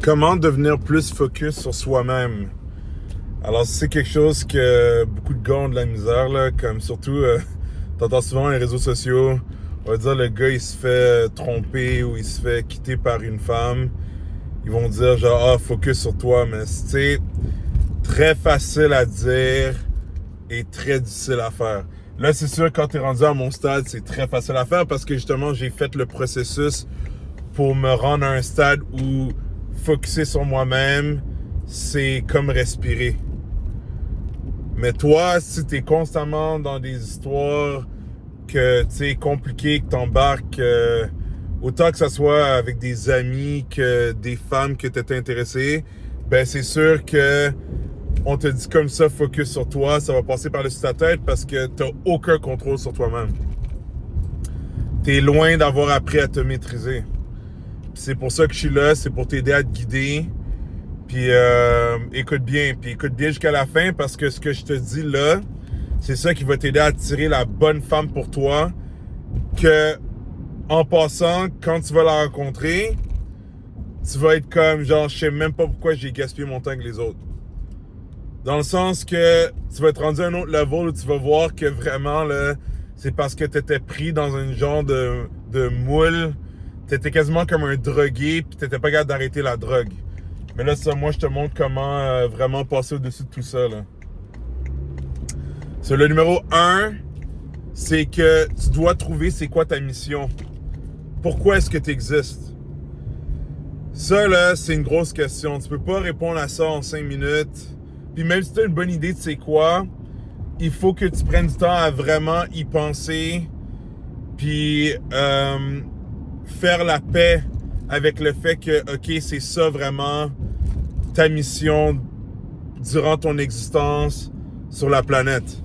Comment devenir plus focus sur soi-même? Alors, c'est quelque chose que beaucoup de gars ont de la misère, là, comme surtout, t'entends souvent les réseaux sociaux, on va dire le gars il se fait tromper ou il se fait quitter par une femme. Ils vont dire genre, focus sur toi, mais c'est très facile à dire et très difficile à faire. Là, c'est sûr, quand t'es rendu à mon stade, c'est très facile à faire parce que justement, j'ai fait le processus pour me rendre à un stade où focusser sur moi-même, c'est comme respirer. Mais toi, si t'es constamment dans des histoires que tu sais compliquées, que t'embarques, autant que ça soit avec des amis que des femmes que t'es intéressé, ben c'est sûr que on te dit comme ça, focus sur toi, ça va passer par-dessus ta tête parce que t'as aucun contrôle sur toi-même. T'es loin d'avoir appris à te maîtriser. Puis c'est pour ça que je suis là, c'est pour t'aider à te guider. Puis écoute bien jusqu'à la fin parce que ce que je te dis là, c'est ça qui va t'aider à attirer la bonne femme pour toi. Que en passant, quand tu vas la rencontrer, tu vas être comme genre, je sais même pas pourquoi j'ai gaspillé mon temps avec les autres. Dans le sens que tu vas être rendu à un autre level où tu vas voir que vraiment là, c'est parce que tu étais pris dans un genre de moule. Tu étais quasiment comme un drogué puis tu n'étais pas capable d'arrêter la drogue. Mais là, ça, moi, je te montre comment vraiment passer au-dessus de tout ça. Là. Le numéro 1, c'est que tu dois trouver c'est quoi ta mission. Pourquoi est-ce que tu existes? Ça, là, c'est une grosse question. Tu peux pas répondre à ça en 5 minutes. Puis même si tu as une bonne idée de c'est quoi, il faut que tu prennes du temps à vraiment y penser. Puis faire la paix avec le fait que, OK, c'est ça vraiment ta mission durant ton existence sur la planète.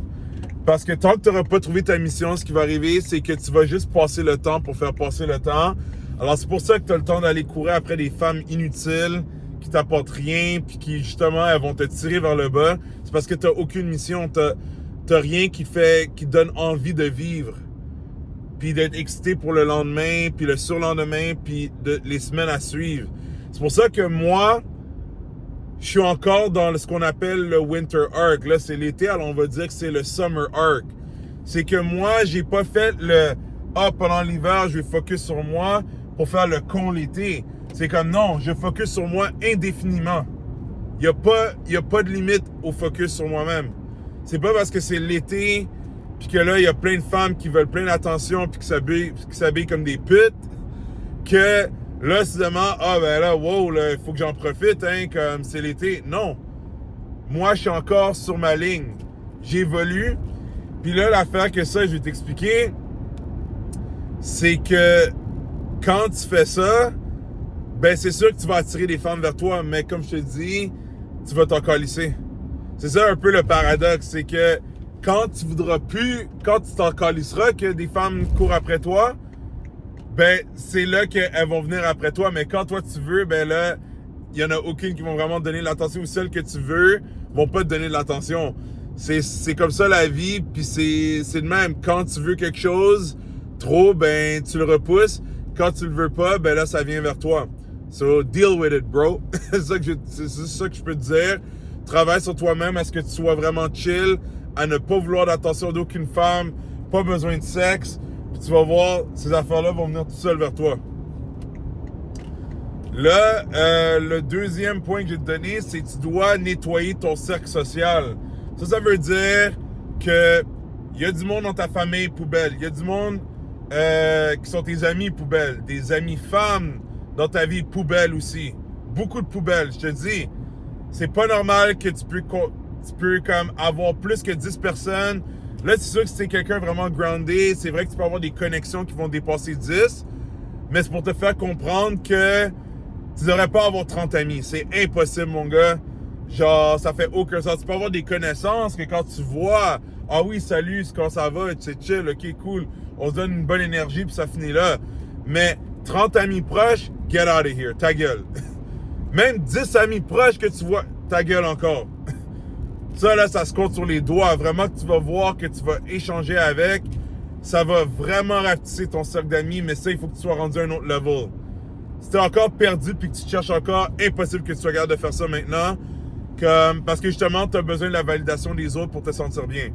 Parce que tant que tu n'auras pas trouvé ta mission, ce qui va arriver, c'est que tu vas juste passer le temps pour faire passer le temps. Alors, c'est pour ça que tu as le temps d'aller courir après des femmes inutiles qui t'apportent rien puis qui, justement, elles vont te tirer vers le bas. C'est parce que tu n'as aucune mission. Tu n'as rien qui te donne envie de vivre. Puis d'être excité pour le lendemain, puis le surlendemain, puis les semaines à suivre. C'est pour ça que moi, je suis encore dans ce qu'on appelle le winter arc. Là, c'est l'été, alors on va dire que c'est le summer arc. C'est que moi, j'ai pas fait pendant l'hiver, je vais focus sur moi pour faire le con l'été. C'est comme non, je focus sur moi indéfiniment. Il y a pas de limite au focus sur moi-même. C'est pas parce que c'est l'été puis que là, il y a plein de femmes qui veulent plein d'attention puis qui s'habillent comme des putes que là, soudainement, ben là, wow, là, il faut que j'en profite, hein, comme c'est l'été. Non. Moi, je suis encore sur ma ligne. J'évolue. Puis là, l'affaire que ça, je vais t'expliquer, c'est que quand tu fais ça, ben c'est sûr que tu vas attirer des femmes vers toi, mais comme je te dis, tu vas t'en calisser. C'est ça un peu le paradoxe, c'est que quand tu voudras plus, quand tu t'en calisseras que des femmes courent après toi, ben c'est là qu'elles vont venir après toi. Mais quand toi tu veux, ben là, il y en a aucune qui vont vraiment te donner de l'attention ou celles que tu veux vont pas te donner de l'attention. C'est comme ça la vie, puis c'est de même. Quand tu veux quelque chose trop, ben tu le repousses. Quand tu le veux pas, ben là ça vient vers toi. So deal with it, bro. c'est ça que je peux te dire. Travaille sur toi-même, à ce que tu sois vraiment chill, à ne pas vouloir d'attention d'aucune femme, pas besoin de sexe, puis tu vas voir, ces affaires-là vont venir tout seul vers toi. Là, le deuxième point que j'ai te donné, c'est que tu dois nettoyer ton cercle social. Ça veut dire que il y a du monde dans ta famille, poubelle. Il y a du monde qui sont tes amis, poubelle. Des amis femmes dans ta vie, poubelle aussi. Beaucoup de poubelles, je te dis. C'est pas normal que tu peux comme avoir plus que 10 personnes. Là, c'est sûr que si t'es quelqu'un vraiment groundé, c'est vrai que tu peux avoir des connexions qui vont dépasser 10, mais c'est pour te faire comprendre que tu devrais pas avoir 30 amis. C'est impossible, mon gars. Genre, ça fait aucun sens. Tu peux avoir des connaissances que quand tu vois, ah oui, salut, comment ça va, c'est chill, ok, cool, on se donne une bonne énergie, puis ça finit là. Mais 30 amis proches, get out of here, ta gueule. Même 10 amis proches que tu vois, ta gueule encore. Ça, là, ça se compte sur les doigts. Vraiment que tu vas voir, que tu vas échanger avec. Ça va vraiment rapetisser ton cercle d'amis, mais ça, il faut que tu sois rendu à un autre level. Si t'es encore perdu puis que tu te cherches encore, impossible que tu sois capable de faire ça maintenant. Parce que justement, tu as besoin de la validation des autres pour te sentir bien.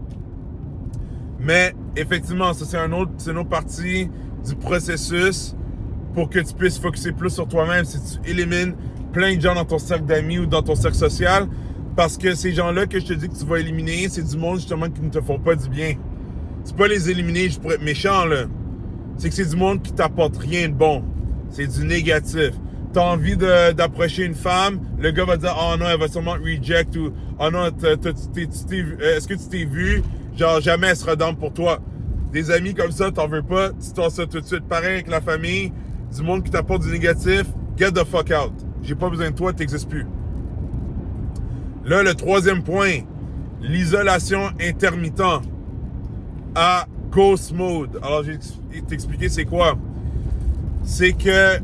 Mais effectivement, ça c'est une autre partie du processus pour que tu puisses focusser plus sur toi-même. Si tu élimines plein de gens dans ton cercle d'amis ou dans ton cercle social, parce que ces gens-là que je te dis que tu vas éliminer, c'est du monde justement qui ne te font pas du bien. C'est pas les éliminer juste pour être méchant, là. C'est que c'est du monde qui t'apporte rien de bon. C'est du négatif. T'as envie d'approcher une femme, le gars va dire « Oh non, elle va sûrement te reject » ou « Oh non, est-ce que tu t'es vu? Genre, jamais elle sera down pour toi. » Des amis comme ça, t'en veux pas, tu t'en ça tout de suite. Pareil avec la famille, du monde qui t'apporte du négatif, get the fuck out. J'ai pas besoin de toi, t'existes plus. Là, le troisième point, l'isolation intermittent à ghost mode. Alors, je vais t'expliquer c'est quoi. C'est que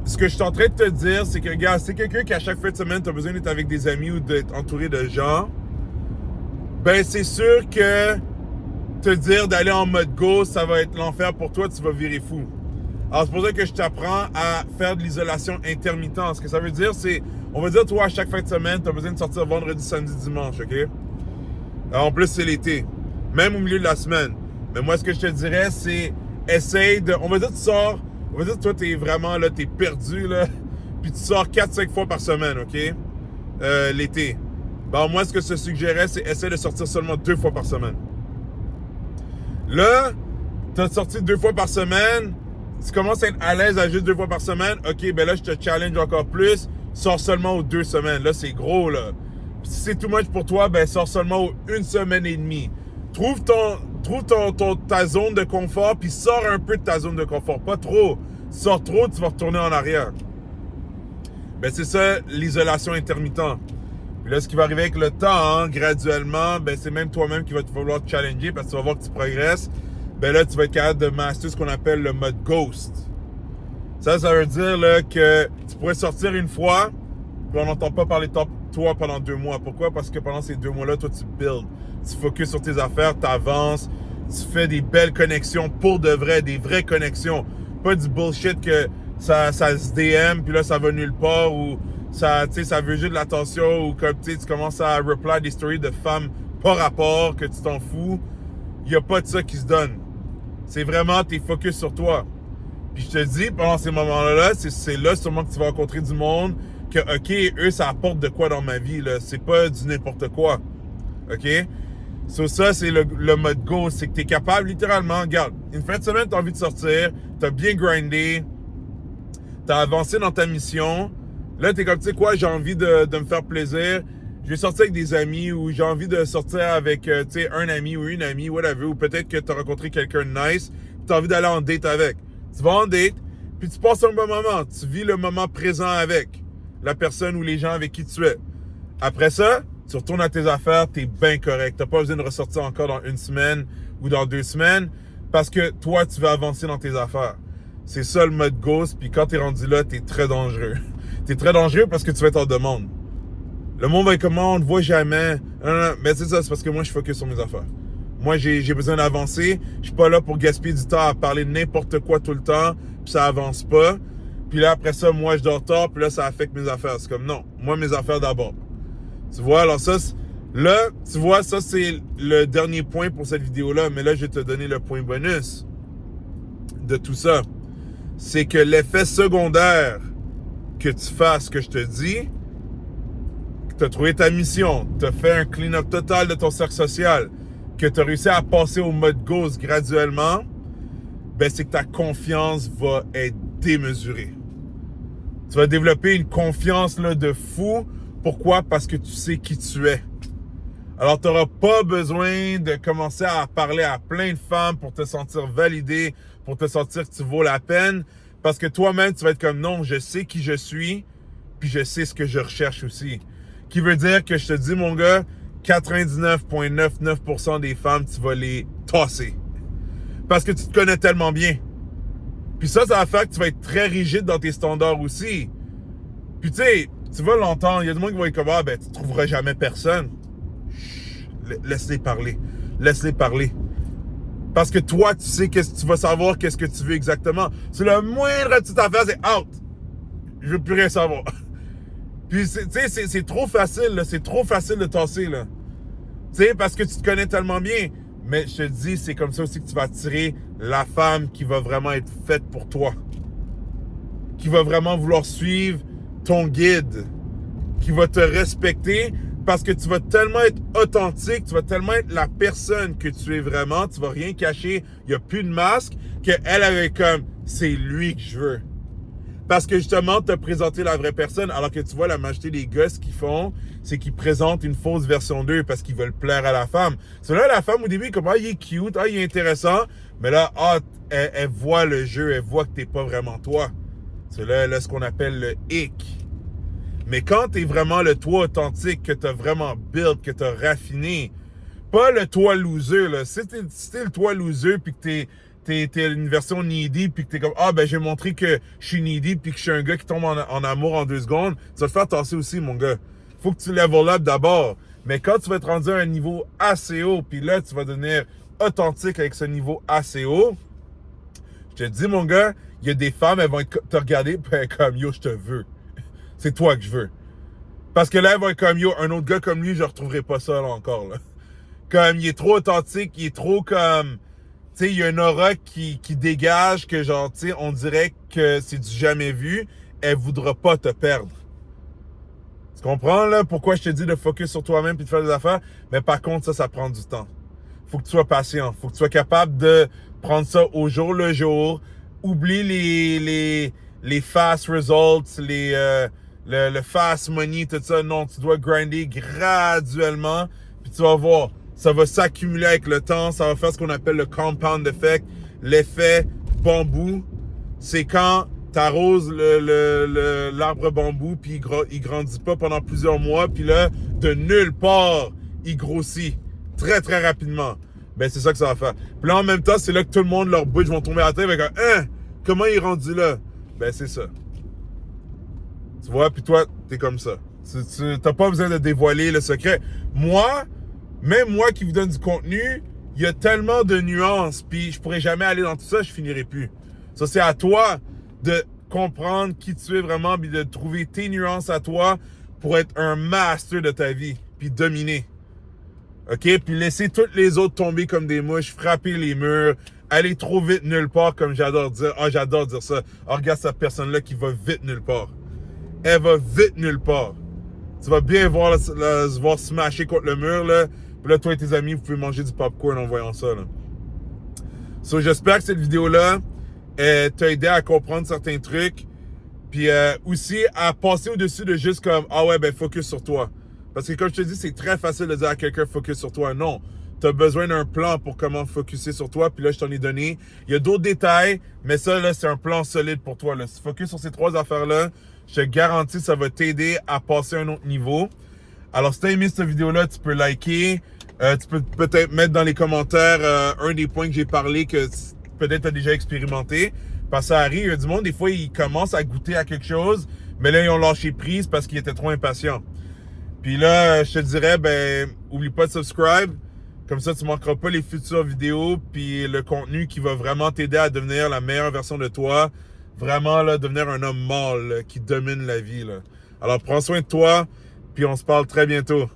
ce que je suis en train de te dire, c'est que, regarde, c'est quelqu'un qui à chaque fin de semaine, tu as besoin d'être avec des amis ou d'être entouré de gens, ben c'est sûr que te dire d'aller en mode ghost, ça va être l'enfer pour toi, tu vas virer fou. Alors, c'est pour ça que je t'apprends à faire de l'isolation intermittente. Ce que ça veut dire, c'est, on va dire, toi, à chaque fin de semaine, tu as besoin de sortir vendredi, samedi, dimanche, OK? Alors, en plus, c'est l'été. Même au milieu de la semaine. Mais moi, ce que je te dirais, c'est, essaye de, on va dire, tu sors, on va dire, toi, t'es vraiment, là, t'es perdu, là, puis tu sors 4-5 fois par semaine, OK? L'été. Ben, moi, ce que je te suggérais, c'est, essaye de sortir seulement 2 fois par semaine. Là, t'as sorti 2 fois par semaine, tu commences à être à l'aise à juste 2 fois par semaine, ok, ben là, je te challenge encore plus, sors seulement aux 2 semaines. Là, c'est gros, là. Puis si c'est too much pour toi, ben sors seulement aux 1 semaine et demie. Trouve ta zone de confort, puis sors un peu de ta zone de confort. Pas trop. Sors trop, tu vas retourner en arrière. Ben c'est ça, l'isolation intermittente. Puis là, ce qui va arriver avec le temps, hein, graduellement, ben c'est même toi-même qui va te falloir te challenger parce que tu vas voir que tu progresses. Ben là, tu vas être capable de master ce qu'on appelle le mode ghost. Ça veut dire là, que tu pourrais sortir une fois, puis on n'entend pas parler de toi pendant 2 mois. Pourquoi? Parce que pendant ces 2 mois-là, toi, tu builds. Tu focuses sur tes affaires, tu avances, tu fais des belles connexions pour de vrai, des vraies connexions. Pas du bullshit que ça se DM, puis là, ça va nulle part, ou ça veut juste de l'attention, ou comme tu commences à reply des stories de femmes pas rapport, que tu t'en fous. Il n'y a pas de ça qui se donne. C'est vraiment, t'es focus sur toi. Puis je te dis, pendant ces moments-là, c'est là sûrement que tu vas rencontrer du monde que, OK, eux, ça apporte de quoi dans ma vie, là. C'est pas du n'importe quoi. OK? So, ça, c'est le mode go. C'est que t'es capable, littéralement, regarde, une fin de semaine, t'as envie de sortir, t'as bien grindé, t'as avancé dans ta mission. Là, t'es comme, tu sais quoi, j'ai envie de me faire plaisir. Je vais sortir avec des amis ou j'ai envie de sortir avec, tu sais, un ami ou une amie, whatever. Ou peut-être que tu as rencontré quelqu'un de nice, tu as envie d'aller en date avec. Tu vas en date, puis tu passes un bon moment. Tu vis le moment présent avec la personne ou les gens avec qui tu es. Après ça, tu retournes à tes affaires, tu es bien correct. Tu n'as pas besoin de ressortir encore dans 1 semaine ou dans 2 semaines parce que toi, tu vas avancer dans tes affaires. C'est ça le mode ghost, puis quand tu es rendu là, tu es très dangereux. Tu es très dangereux parce que tu vas être en demande. Le monde va être comme, on ne voit jamais. Non, mais c'est ça, c'est parce que moi, je focus sur mes affaires. Moi, j'ai besoin d'avancer. Je suis pas là pour gaspiller du temps à parler de n'importe quoi tout le temps, puis ça avance pas. Puis là, après ça, moi, je dors tard, puis là, ça affecte mes affaires. C'est comme, non, moi, mes affaires d'abord. Tu vois, alors ça, là, tu vois, ça, c'est le dernier point pour cette vidéo-là. Mais là, je vais te donner le point bonus de tout ça. C'est que l'effet secondaire que tu fasses ce que je te dis, tu as trouvé ta mission, tu as fait un clean-up total de ton cercle social, que tu as réussi à passer au mode ghost graduellement, ben c'est que ta confiance va être démesurée. Tu vas développer une confiance là, de fou. Pourquoi? Parce que tu sais qui tu es. Alors, tu n'auras pas besoin de commencer à parler à plein de femmes pour te sentir validé, pour te sentir que tu vaux la peine, parce que toi-même, tu vas être comme, non, je sais qui je suis, puis je sais ce que je recherche aussi. Qui veut dire que je te dis, mon gars, 99,99% des femmes, tu vas les tasser. Parce que tu te connais tellement bien. Puis ça va faire que tu vas être très rigide dans tes standards aussi. Puis tu sais, tu vas l'entendre, il y a des gens qui vont être comme, ah ben, tu trouveras jamais personne. Chut, laisse-les parler. Laisse-les parler. Parce que toi, tu sais, tu vas savoir qu'est-ce que tu veux exactement. C'est le moindre petite affaire, c'est out. Je veux plus rien savoir. Puis, tu sais, c'est trop facile, là. C'est trop facile de tasser, là. Tu sais, parce que tu te connais tellement bien. Mais je te dis, c'est comme ça aussi que tu vas attirer la femme qui va vraiment être faite pour toi. Qui va vraiment vouloir suivre ton guide. Qui va te respecter parce que tu vas tellement être authentique, tu vas tellement être la personne que tu es vraiment, tu vas rien cacher, il n'y a plus de masque, qu'elle avait comme, c'est lui que je veux. Parce que justement, tu as présenté la vraie personne, alors que tu vois, la majorité des gars, ce qu'ils font, c'est qu'ils présentent une fausse version d'eux parce qu'ils veulent plaire à la femme. C'est là, la femme, au début, comme, ah, il est cute, ah, il est intéressant, mais là, ah, elle voit le jeu, elle voit que t'es pas vraiment toi. C'est là ce qu'on appelle le hic. Mais quand t'es vraiment le toi authentique, que t'as vraiment build, que t'as raffiné, pas le toi loser, là. Si t'es le toi loser, puis que t'es une version needy, puis que t'es comme, ah, ben, j'ai montré que je suis needy, puis que je suis un gars qui tombe en amour en 2 secondes, tu vas te faire tasser aussi, mon gars. Faut que tu level up d'abord. Mais quand tu vas être rendu à un niveau assez haut, puis là, tu vas devenir authentique avec ce niveau assez haut, je te dis, mon gars, il y a des femmes, elles vont te regarder, puis elles sont comme, yo, je te veux. C'est toi que je veux. Parce que là, elle va être comme, yo, un autre gars comme lui, je ne retrouverai pas ça là encore. Là. Comme, il est trop authentique, il est trop comme... Tu sais, il y a une aura qui dégage que genre, tu sais, on dirait que c'est du jamais vu. Elle voudra pas te perdre. Tu comprends, là, pourquoi je te dis de focus sur toi-même puis de faire des affaires? Mais par contre, ça prend du temps. Faut que tu sois patient. Faut que tu sois capable de prendre ça au jour le jour. Oublie les fast results, le fast money, tout ça. Non, tu dois grinder graduellement. Puis tu vas voir, ça va s'accumuler avec le temps. Ça va faire ce qu'on appelle le compound effect. L'effet bambou. C'est quand tu arroses l'arbre bambou, puis il grandit pas pendant plusieurs mois. Puis là, de nulle part, il grossit très, très rapidement. Ben, c'est ça que ça va faire. Puis là, en même temps, c'est là que tout le monde, leurs bouches vont tomber à terre avec un « Hein? Comment il est rendu là? » Ben, c'est ça. Tu vois, puis toi, t'es comme ça. T'as pas besoin de dévoiler le secret. Moi, même moi qui vous donne du contenu, il y a tellement de nuances, puis je pourrais jamais aller dans tout ça, je finirai plus. Ça, c'est à toi de comprendre qui tu es vraiment, puis de trouver tes nuances à toi pour être un master de ta vie, puis dominer. OK? Puis laisser toutes les autres tomber comme des mouches, frapper les murs, aller trop vite nulle part, comme j'adore dire. Ah, j'adore dire ça. Ah, regarde cette personne-là qui va vite nulle part. Elle va vite nulle part. Tu vas bien voir smasher contre le mur, là. Puis là, toi et tes amis, vous pouvez manger du popcorn en voyant ça, là. So, j'espère que cette vidéo-là t'a aidé à comprendre certains trucs. Puis aussi à passer au-dessus de juste comme, ah ouais, ben focus sur toi. Parce que comme je te dis, c'est très facile de dire à quelqu'un focus sur toi. Non, tu as besoin d'un plan pour comment focuser sur toi. Puis là, je t'en ai donné. Il y a d'autres détails, mais ça, là, c'est un plan solide pour toi. Là. Si tu focuses sur ces 3 affaires-là, je te garantis, ça va t'aider à passer à un autre niveau. Alors, si tu as aimé cette vidéo-là, tu peux liker. Tu peux peut-être mettre dans les commentaires un des points que j'ai parlé que peut-être tu as déjà expérimenté. Parce que ça arrive, il y a du monde, des fois, ils commencent à goûter à quelque chose, mais là, ils ont lâché prise parce qu'ils étaient trop impatients. Puis là, je te dirais, ben, oublie pas de subscribe. Comme ça, tu ne manqueras pas les futures vidéos puis le contenu qui va vraiment t'aider à devenir la meilleure version de toi. Vraiment, là, devenir un homme mâle là, qui domine la vie. Là. Alors, prends soin de toi, puis on se parle très bientôt.